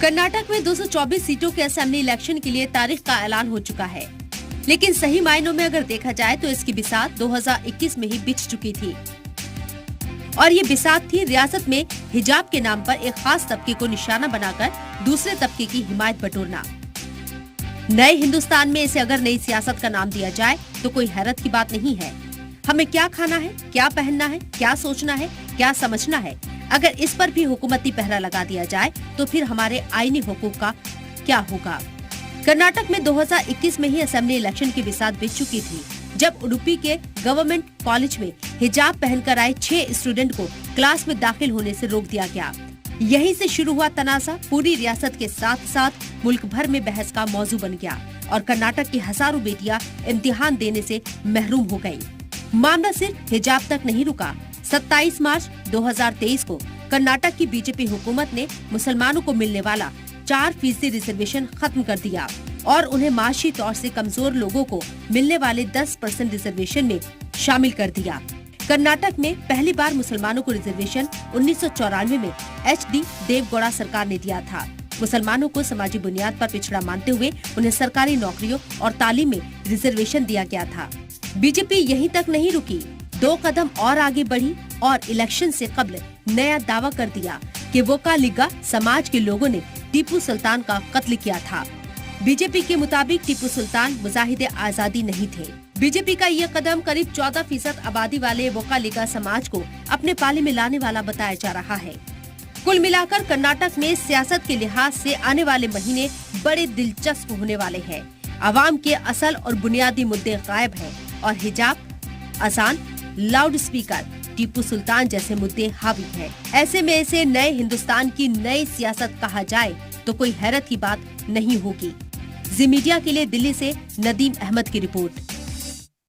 कर्नाटक में 224 सीटों के असेंबली इलेक्शन के लिए तारीख का ऐलान हो चुका है, लेकिन सही मायनों में अगर देखा जाए तो इसकी बिसात 2021 में ही बिछ चुकी थी। और ये बिसात थी रियासत में हिजाब के नाम पर एक खास तबके को निशाना बनाकर दूसरे तबके की हिमायत बटोरना। नए हिंदुस्तान में इसे अगर नई सियासत का नाम दिया जाए तो कोई हैरत की बात नहीं है। हमें क्या खाना है, क्या पहनना है, क्या सोचना है, क्या समझना है, अगर इस पर भी हुकूमती पहरा लगा दिया जाए तो फिर हमारे आईनी हुकूक का क्या होगा। कर्नाटक में 2021 में ही असेंबली इलेक्शन की बिसात बिछ चुकी थी, जब उडुपी के गवर्नमेंट कॉलेज में हिजाब पहनकर आए 6 स्टूडेंट को क्लास में दाखिल होने से रोक दिया गया। यहीं से शुरू हुआ तनाज़ा पूरी रियासत के साथ साथ मुल्क भर में बहस का मौजू बन गया और कर्नाटक की हजारों बेटियां इम्तिहान देने से महरूम हो गयी। मामला सिर्फ हिजाब तक नहीं रुका। 27 मार्च 2023 को कर्नाटक की बीजेपी हुकूमत ने मुसलमानों को मिलने वाला 4% रिजर्वेशन खत्म कर दिया और उन्हें माशी तौर से कमजोर लोगों को मिलने वाले 10% रिजर्वेशन में शामिल कर दिया। कर्नाटक में पहली बार मुसलमानों को रिजर्वेशन 1994 में HD देवगौड़ा सरकार ने दिया था। मुसलमानों को समाजी बुनियाद पर पिछड़ा मानते हुए उन्हें सरकारी नौकरियों और तालीम में रिजर्वेशन दिया गया था। बीजेपी यहीं तक नहीं रुकी, 2 कदम और आगे बढ़ी और इलेक्शन से कब्ल नया दावा कर दिया कि वोकालिगा समाज के लोगों ने टीपू सुल्तान का कत्ल किया था। बीजेपी के मुताबिक टीपू सुल्तान मुजाहिदे आजादी नहीं थे। बीजेपी का यह कदम करीब 14% आबादी वाले वोकालिगा समाज को अपने पाले में लाने वाला बताया जा रहा है। कुल मिलाकर कर्नाटक में सियासत के लिहाज से आने वाले महीने बड़े दिलचस्प होने वाले हैं। आवाम के असल और बुनियादी मुद्दे गायब हैं और हिजाब, अजान, लाउड स्पीकर, टीपू सुल्तान जैसे मुद्दे हावी हैं। ऐसे में इसे नए हिंदुस्तान की नई सियासत कहा जाए तो कोई हैरत की बात नहीं होगी। जी मीडिया के लिए दिल्ली से नदीम अहमद की रिपोर्ट।